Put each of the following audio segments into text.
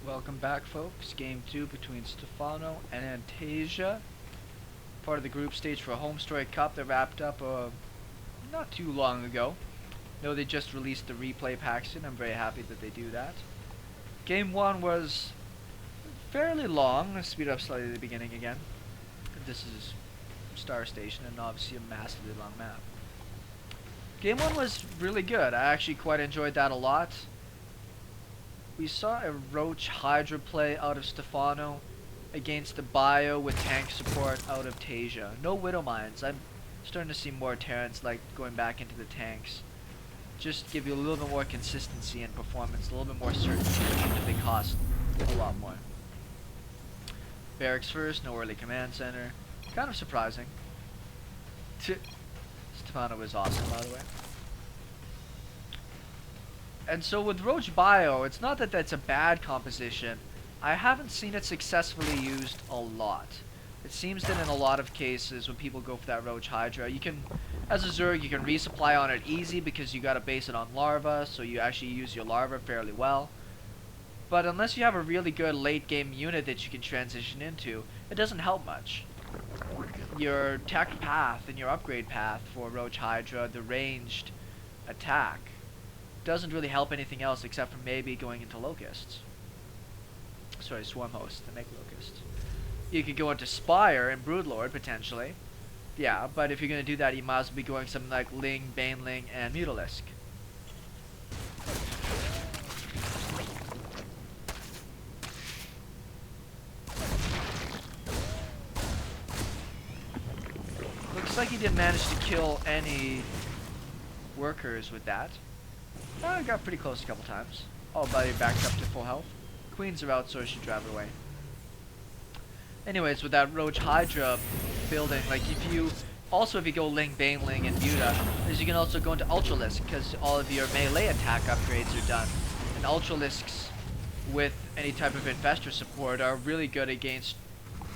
Welcome back, folks. Game 2 between Stephano and Taeja. Part of the group stage for a homestory cup that wrapped up not too long ago. No, they just released the replay packs and I'm very happy that they do that. Game 1 was fairly long. Let's speed up slightly at the beginning again. This is Star Station and obviously a massively long map. Game 1 was really good. I actually quite enjoyed that a lot. We saw a Roach Hydra play out of Stephano against the bio with tank support out of Taeja. No Widow Mines. I'm starting to see more Terrans like going back into the tanks. Just give you a little bit more consistency in performance, a little bit more certainty, even if they cost a lot more. Barracks first, no early command center. Kind of surprising. Stephano was awesome, by the way. And so with Roach Bio, it's not that that's a bad composition. I haven't seen it successfully used a lot. It seems that in a lot of cases when people go for that Roach Hydra, you can, as a Zerg, you can resupply on it easy because you gotta base it on larva, so you actually use your larva fairly well. But unless you have a really good late game unit that you can transition into, it doesn't help much. Your tech path and your upgrade path for Roach Hydra, the ranged attack, doesn't really help anything else except for maybe going into locusts. Sorry, swarm hosts to make locusts. You could go into Spire and Broodlord potentially. Yeah, but if you're going to do that, you might as well be going something like Ling, Baneling, and Mutalisk. Looks like he didn't manage to kill any workers with that. I got pretty close a couple times. Oh, but he backed up to full health. Queens are out, so I should drive it away. Anyways, with that Roach Hydra building, like if you go Ling, Baneling, and Muta, is you can also go into Ultralisk because all of your melee attack upgrades are done. And Ultralisks with any type of Infestor support are really good against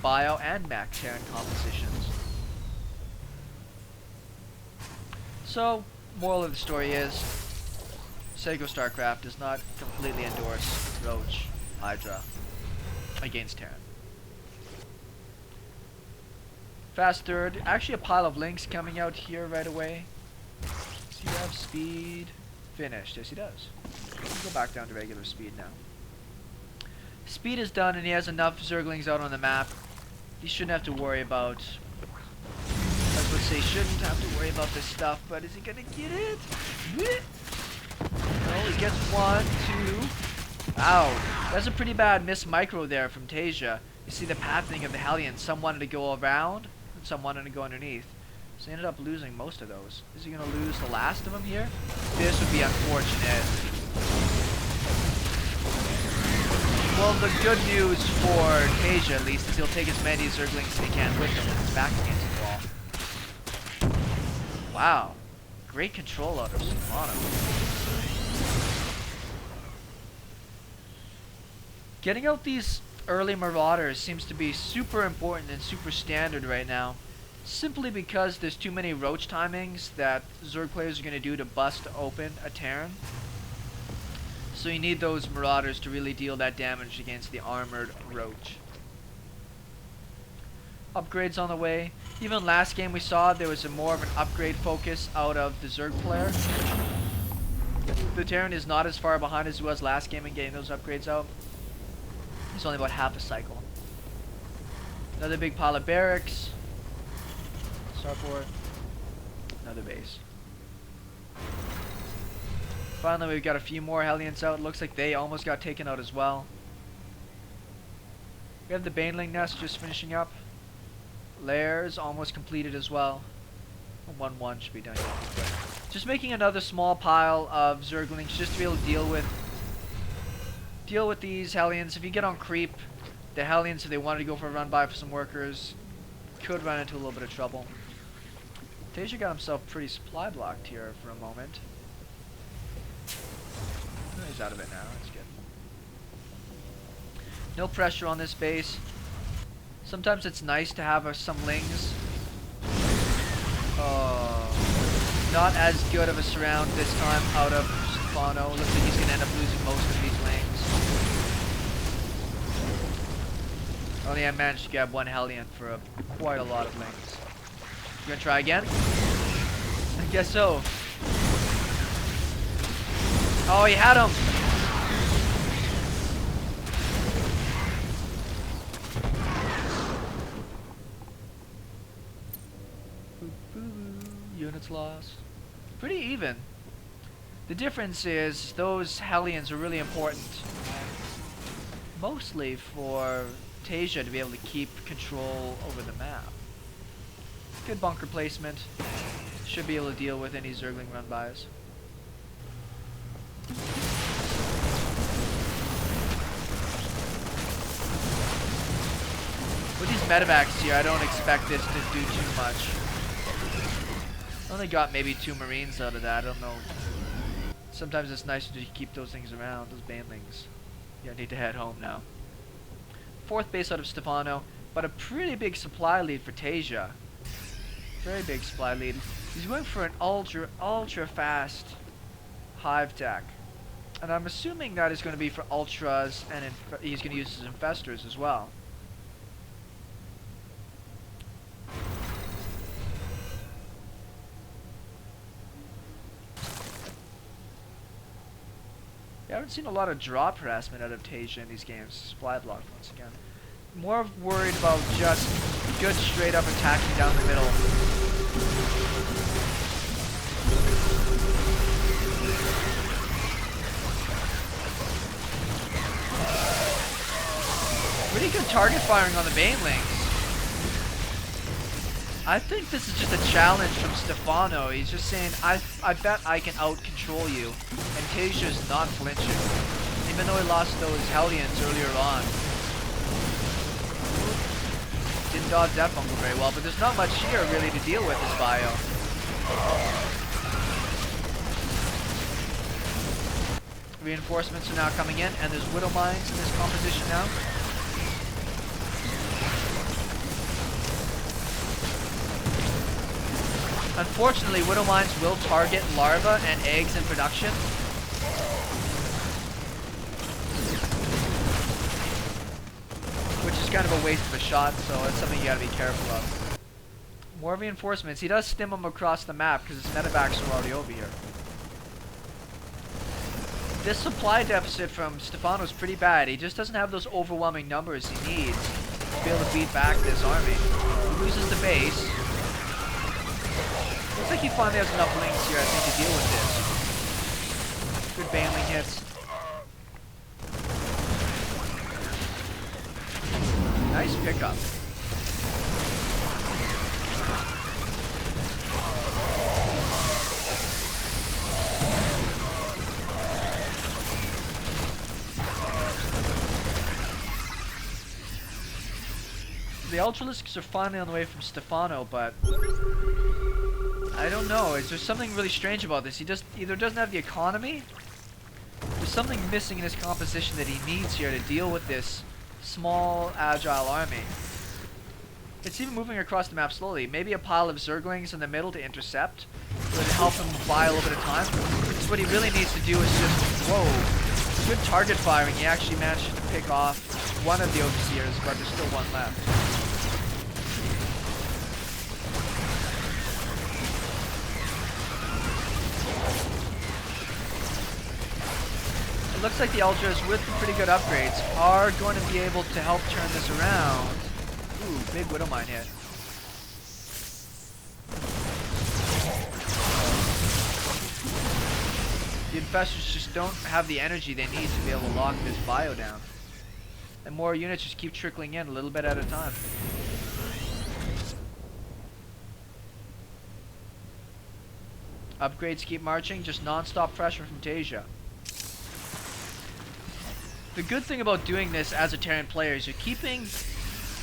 Bio and Mech Terran compositions. So, moral of the story is, SeKo Starcraft does not completely endorse Roach Hydra against Terran. Fast third, actually a pile of links coming out here right away. Does he have speed? Finished, yes he does. Let's go back down to regular speed now. Speed is done and he has enough zerglings out on the map. He shouldn't have to worry about, I would say shouldn't have to worry about this stuff, but is he gonna get it? No, he gets one, two. Ow. That's a pretty bad miss micro there from Taeja. You see the pathing of the hellion. Some wanted to go around, and some wanted to go underneath. So he ended up losing most of those. Is he going to lose the last of them here? This would be unfortunate. Well, the good news for Taeja, at least, is he'll take as many zerglings as he can with him when he's back against the wall. Wow. Great control out of Stephano. Getting out these early Marauders seems to be super important and super standard right now. Simply because there's too many Roach timings that Zerg players are going to do to bust open a Terran. So you need those Marauders to really deal that damage against the armored Roach. Upgrades on the way. Even last game we saw there was more of an upgrade focus out of the Zerg player. The Terran is not as far behind as he was last game in getting those upgrades out. He's only about half a cycle. Another big pile of barracks. Starport. Another base. Finally, we've got a few more hellions out. Looks like they almost got taken out as well. We have the baneling nest just finishing up. Lairs almost completed as well. 1-1 should be done here. Just making another small pile of zerglings just to be able to deal with these hellions. If you get on creep, the hellions, if they wanted to go for a run by for some workers, could run into a little bit of trouble. Taeja got himself pretty supply blocked here for a moment. Oh, he's out of it now, that's good. No pressure on this base. Sometimes it's nice to have some lings. Not as good of a surround this time out of Stephano. Looks like he's going to end up losing most of these lings. Only I managed to grab one hellion for quite a lot of lings. You gonna try again? I guess so. Oh, he had him! Units lost. Pretty even. The difference is those hellions are really important. Mostly for Taeja to be able to keep control over the map. Good bunker placement. Should be able to deal with any zergling run-bys. With these medevacs here, I don't expect this to do too much. Only got maybe 2 marines out of that, I don't know. Sometimes it's nice to keep those things around, those banelings. Yeah, I need to head home now. 4th base out of Stephano, but a pretty big supply lead for Taeja. Very big supply lead. He's going for an ultra fast hive tech. And I'm assuming that is going to be for ultras, and he's going to use his infestors as well. I haven't seen a lot of drop harassment out of Taeja in these games. Supply block once again. More worried about just good straight up attacking down the middle. Pretty good target firing on the banelings. I think this is just a challenge from Stephano. He's just saying, I bet I can out-control you. And Taeja's not flinching. Even though he lost those hellions earlier on. Didn't dodge that bungle very well, but there's not much here really to deal with this bio. Reinforcements are now coming in, and there's widow mines in this composition now. Unfortunately, widow mines will target larvae and eggs in production. Which is kind of a waste of a shot, so it's something you gotta be careful of. More reinforcements. He does stim them across the map because his medevacs are already over here. This supply deficit from Stephano is pretty bad. He just doesn't have those overwhelming numbers he needs to be able to beat back this army. He loses the base. Looks like he finally has enough lings here, I think, to deal with this. Good baneling hits. Nice pickup. The Ultralisks are finally on the way from Stephano, but I don't know. Is there something really strange about this? He just either doesn't have the economy, there's something missing in his composition that he needs here to deal with this small, agile army. It's even moving across the map slowly. Maybe a pile of zerglings in the middle to intercept would help him buy a little bit of time. So what he really needs to do is just, whoa, good target firing. He actually managed to pick off one of the overseers, but there's still one left. It looks like the Ultras, with pretty good upgrades, are going to be able to help turn this around. Ooh, big Widow Mine hit. The Infestors just don't have the energy they need to be able to lock this bio down. And more units just keep trickling in a little bit at a time. Upgrades keep marching, just non-stop pressure from Taeja. The good thing about doing this as a Terran player is you're keeping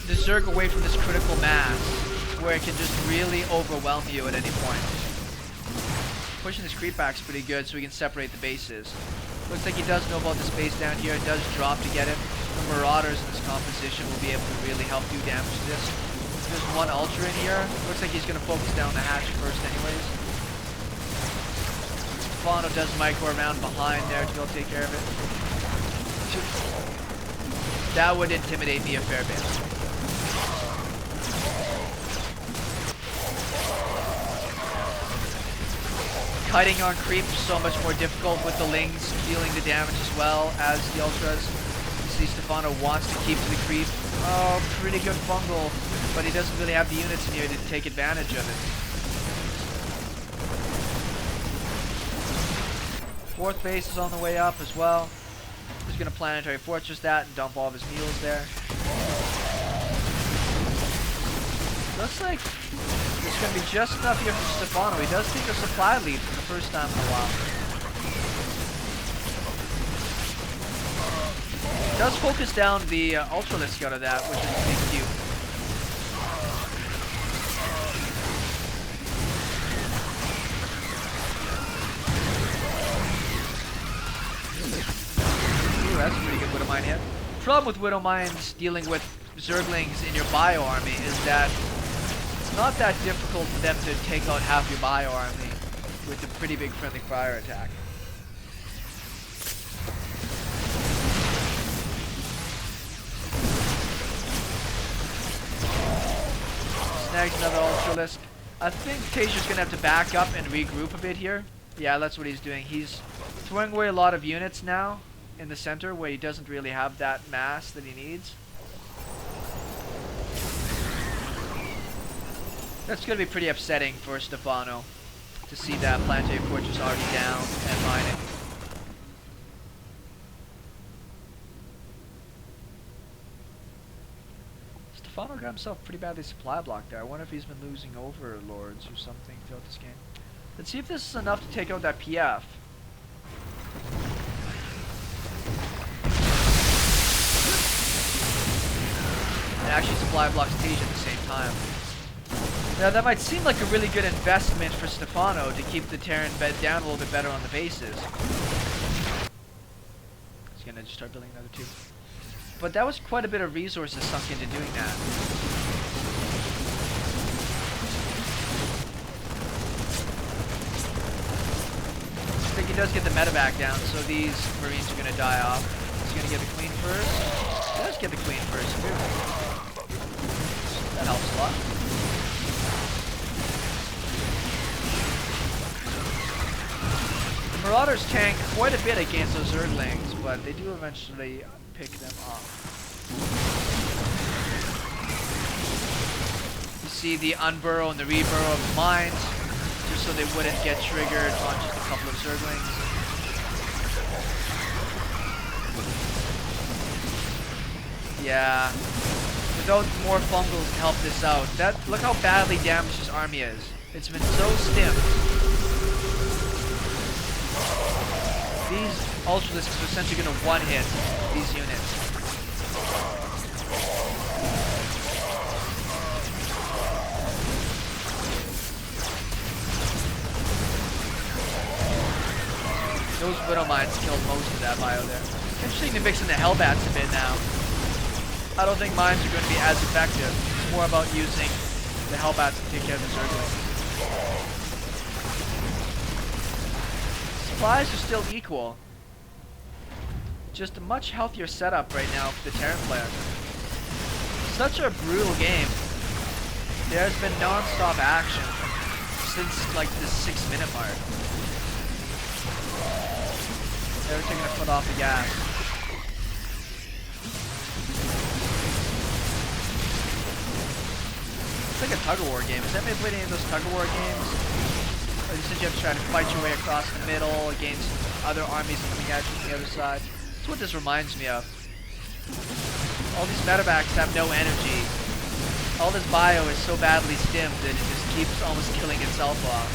the Zerg away from this critical mass where it can just really overwhelm you at any point. Pushing this creep back's pretty good so we can separate the bases. Looks like he does know about the space down here. It does drop to get him. The Marauders in this composition will be able to really help do damage to this. There's one Ultra in here. Looks like he's going to focus down the hatch first anyways. Stephano does micro around behind there to go take care of it. That would intimidate me a fair bit. Kiting on creep is so much more difficult with the lings dealing the damage as well as the ultras. You see Stephano wants to keep to the creep. Oh, pretty good fungal, but he doesn't really have the units in here to take advantage of it. Fourth base is on the way up as well. He's going to planetary fortress that and dump all of his mules there. Looks like it's going to be just enough here for Stephano. He does take a supply lead for the first time in a while. He does focus down the Ultralisk out of that, which is pretty cute. Ooh, that's a pretty good Widow Mine hit. The problem with Widow Mines dealing with zerglings in your bio army is that it's not that difficult for them to take out half your bio army with a pretty big friendly fire attack. Snags another Ultralisk. I think Taeja's gonna have to back up and regroup a bit here. Yeah, that's what he's doing. He's throwing away a lot of units now in the center where he doesn't really have that mass that he needs. That's going to be pretty upsetting for Stephano to see that planetary fortress already down and mining. Stephano got himself pretty badly supply blocked there. I wonder if he's been losing overlords or something throughout this game. Let's see if this is enough to take out that PF. And actually supply blocks Taeja at the same time. Now that might seem like a really good investment for Stephano to keep the Terran bed down a little bit better on the bases. He's gonna just start building another two. But that was quite a bit of resources sunk into doing that. I think he does get the medevac down, so these Marines are gonna die off. He's gonna get the Queen first. He does get the Queen first. That helps a lot. Marauders tank quite a bit against those zerglings, but they do eventually pick them up. You see the unburrow and the reburrow of the mines, just so they wouldn't get triggered on just a couple of zerglings. Yeah, without more fungals to help this out, look how badly damaged his army is. It's been so stimmed. These Ultralisks are essentially going to one-hit these units. Those Widow Mines killed most of that bio there. Interesting to mix in the Hellbats a bit now. I don't think mines are going to be as effective. It's more about using the Hellbats to take care of the zerglings. Supplies are still equal. Just a much healthier setup right now for the Terran player. Such a brutal game. There's been non-stop action since like the 6-minute mark. They're taking a foot off the gas. It's like a tug-of-war game. Has anybody played any of those tug-of-war games? Since you have to try to fight your way across the middle against other armies coming at you from the other side. That's what this reminds me of. All these medevacs have no energy. All this bio is so badly stimmed that it just keeps almost killing itself off.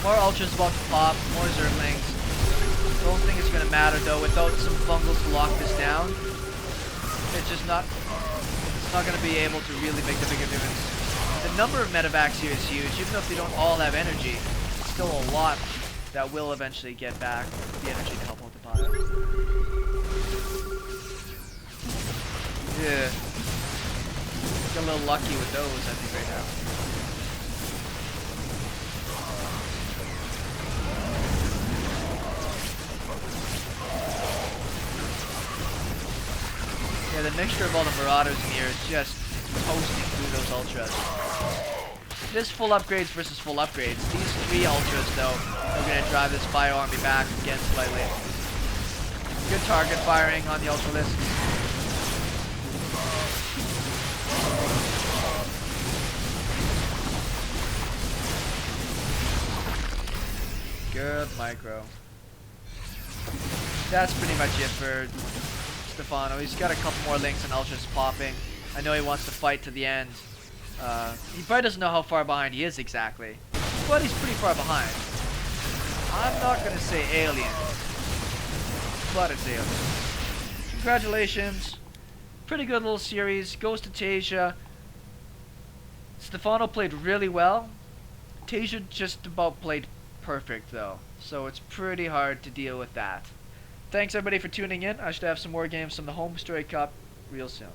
More ultras about to pop, more zerglings. I don't think it's going to matter though. Without some fungals to lock this down, it's just not going to be able to really make the bigger difference. The number of medevacs here is huge. Even if they don't all have energy, it's still a lot that will eventually get back the energy to help out the bio. Yeah. Get a little lucky with those, I think, right now. Yeah, the mixture of all the Marauders in here is just toasting through those Ultras. This full upgrades versus full upgrades. These 3 ultras, though, are going to drive this bio army back again slightly. Good target firing on the ultralisk. Good micro. That's pretty much it for Stephano. He's got a couple more links and ultras popping. I know he wants to fight to the end. He probably doesn't know how far behind he is exactly, but he's pretty far behind. I'm not going to say alien, but it's alien. Congratulations. Pretty good little series. Goes to Taeja. Stephano played really well. Taeja just about played perfect though, so it's pretty hard to deal with that. Thanks everybody for tuning in. I should have some more games from the Home Story Cup real soon.